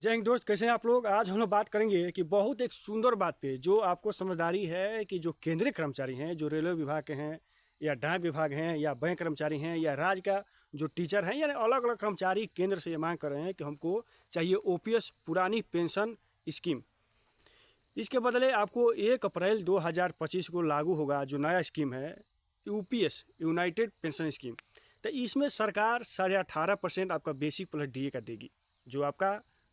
जय हिंद दोस्त, कैसे हैं आप लोग। आज हम लोग बात करेंगे कि बहुत एक सुंदर बात पे जो आपको समझदारी है कि जो केंद्रीय कर्मचारी हैं, जो रेलवे विभाग के हैं या डाक विभाग हैं या बैंक कर्मचारी हैं या राज्य का जो टीचर हैं, यानी अलग अलग कर्मचारी केंद्र से ये मांग कर रहे हैं कि हमको चाहिए ओपीएस पुरानी पेंशन स्कीम। इसके बदले आपको 1 अप्रैल 2025 को लागू होगा जो नया स्कीम है यूपीएस, यूनाइटेड पेंशन स्कीम। तो इसमें सरकार 18.5% आपका बेसिक प्लस डीए का देगी।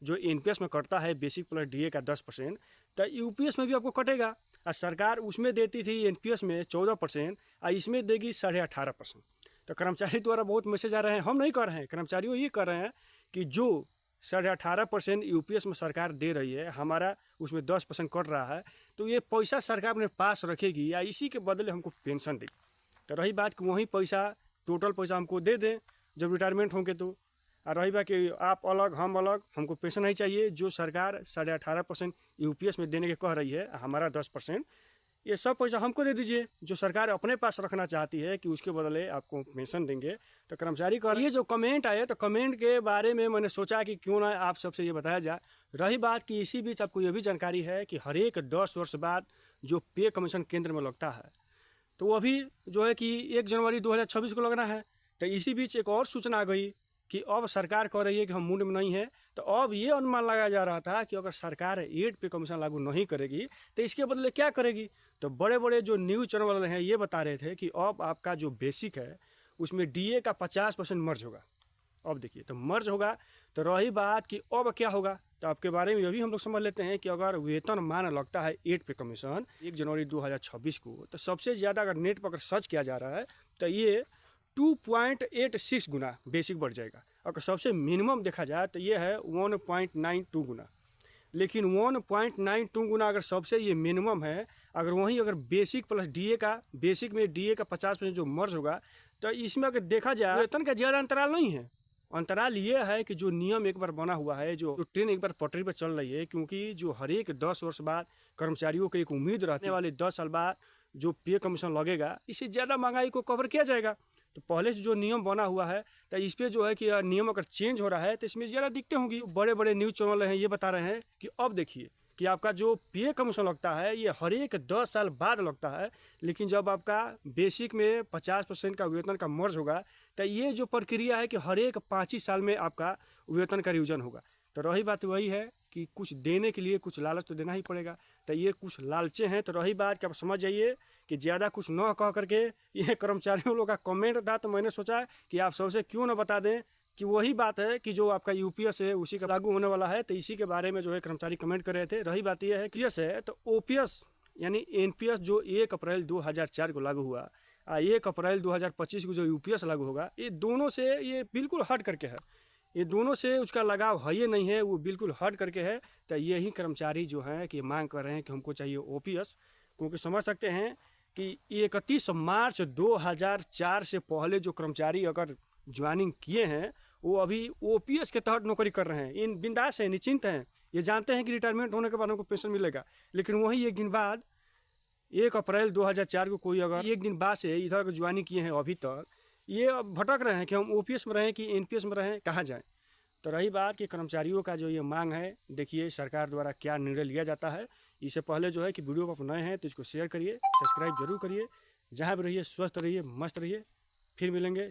जो एनपीएस में कटता है बेसिक प्लस डीए का 10%, तो यूपीएस में भी आपको कटेगा। और सरकार उसमें देती थी एनपीएस में 14% और इसमें देगी 18.5%। तो कर्मचारी द्वारा बहुत मैसेज आ रहे हैं, हम नहीं कर रहे हैं, कर्मचारियों ये कर रहे हैं कि जो 18.5% यूपीएस में सरकार दे रही है, हमारा उसमें 10% कट रहा है, तो ये पैसा सरकार अपने पास रखेगी या इसी के बदले हमको पेंशन देगी। तो रही बात कि वही पैसा, टोटल पैसा हमको दे दें जब रिटायरमेंट होंगे तो। और रही बात कि आप अलग हम अलग, हमको पेंशन नहीं चाहिए। जो सरकार 18.5% यूपीएस में देने के कह रही है, हमारा 10%, ये सब पैसा हमको दे दीजिए। जो सरकार अपने पास रखना चाहती है कि उसके बदले आपको पेंशन देंगे। तो कर्मचारी का ये जो कमेंट आए, तो कमेंट के बारे में मैंने सोचा कि क्यों ना आप सबसे ये बताया जाए। रही बात कि इसी बीच आपको ये भी जानकारी है कि हर एक 10 वर्ष बाद जो पे कमीशन केंद्र में लगता है, तो वो अभी जो है कि 1 जनवरी 2026 को लगना है। तो इसी बीच एक और सूचना आ गई कि अब सरकार कह रही है कि हम मूड में नहीं है। तो अब ये अनुमान लगाया जा रहा था कि अगर सरकार 8 पे कमीशन लागू नहीं करेगी तो इसके बदले क्या करेगी। तो बड़े बड़े जो न्यूज़ चैनल वाले हैं ये बता रहे थे कि अब आपका जो बेसिक है उसमें डीए का 50% मर्ज होगा। अब देखिए, तो मर्ज होगा। तो रही बात कि अब क्या होगा, तो आपके बारे में अभी हम लोग समझ लेते हैं कि अगर वेतनमान लगता है 8 पे कमीशन 1 जनवरी 2026 को, तो सबसे ज़्यादा अगर नेट पर अगर सर्च किया जा रहा है तो ये 2.86 गुना बेसिक बढ़ जाएगा। अगर सबसे मिनिमम देखा जाए तो ये है 1.92 गुना। लेकिन 1.92 गुना अगर सबसे ये मिनिमम है, अगर वहीं अगर बेसिक प्लस डीए का, बेसिक में डीए का 50% जो मर्ज होगा, तो इसमें अगर देखा जाए वेतन का ज़्यादा अंतराल नहीं है। अंतराल ये है कि जो नियम एक बार बना हुआ है, जो ट्रेन एक बार पटरी पर चल रही है, क्योंकि जो हर एक 10 वर्ष बाद कर्मचारियों को एक उम्मीद रहने वाले 10 साल बाद जो पे कमीशन लगेगा, इससे ज़्यादा महंगाई को कवर किया जाएगा। तो पहले से जो नियम बना हुआ है, तो इस पर जो है कि नियम अगर चेंज हो रहा है तो इसमें ज़्यादा दिक्कतें होंगी। बड़े बड़े न्यूज़ चैनल हैं ये बता रहे हैं कि अब देखिए कि आपका जो पे कमीशन लगता है ये हर एक 10 साल बाद लगता है। लेकिन जब आपका बेसिक में 50% का वेतन का मर्ज होगा, तो ये जो प्रक्रिया है कि हर एक 5 ही साल में आपका वेतन का रिविजन होगा। तो रही बात वही है कि कुछ देने के लिए कुछ लालच तो देना ही पड़ेगा। तो ये कुछ लालचे हैं। तो रही बात कि आप समझ जाइए कि ज़्यादा कुछ न कह करके ये कर्मचारियों लोग का कमेंट था, तो मैंने सोचा कि आप सबसे क्यों ना बता दें कि वही बात है कि जो आपका यूपीएस है उसी का लागू होने वाला है। तो इसी के बारे में जो है कर्मचारी कमेंट कर रहे थे। रही बात यह है कि है तो ओपीएस यानी एनपीएस जो 1 अप्रैल 2004 को लागू हुआ, 1 अप्रैल 2025 को जो यूपीएस लागू होगा, ये दोनों से ये बिल्कुल हट करके है। ये दोनों से उसका लगाव है ये नहीं है, वो बिल्कुल हट करके है। तो यही कर्मचारी जो हैं कि मांग कर रहे हैं कि हमको चाहिए ओपीएस। क्योंकि समझ सकते हैं कि 31 मार्च 2004 से पहले जो कर्मचारी अगर ज्वाइनिंग किए हैं वो अभी ओपीएस के तहत नौकरी कर रहे हैं। इन बिंदास हैं, निश्चिंत हैं, ये जानते हैं कि रिटायरमेंट होने के बाद हमको पेंशन मिलेगा। लेकिन वहीं एक दिन बाद 1 अप्रैल 2004 को कोई अगर एक दिन बाद से इधर ज्वाइनिंग किए हैं अभी तक, ये अब भटक रहे हैं कि हम ओपीएस में रहें कि एनपीएस में रहें, कहाँ जाएं। तो रही बात कि कर्मचारियों का जो ये मांग है, देखिए सरकार द्वारा क्या निर्णय लिया जाता है। इससे पहले जो है कि वीडियो पर नए हैं तो इसको शेयर करिए, सब्सक्राइब जरूर करिए। जहाँ भी रहिए स्वस्थ रहिए, मस्त रहिए। फिर मिलेंगे।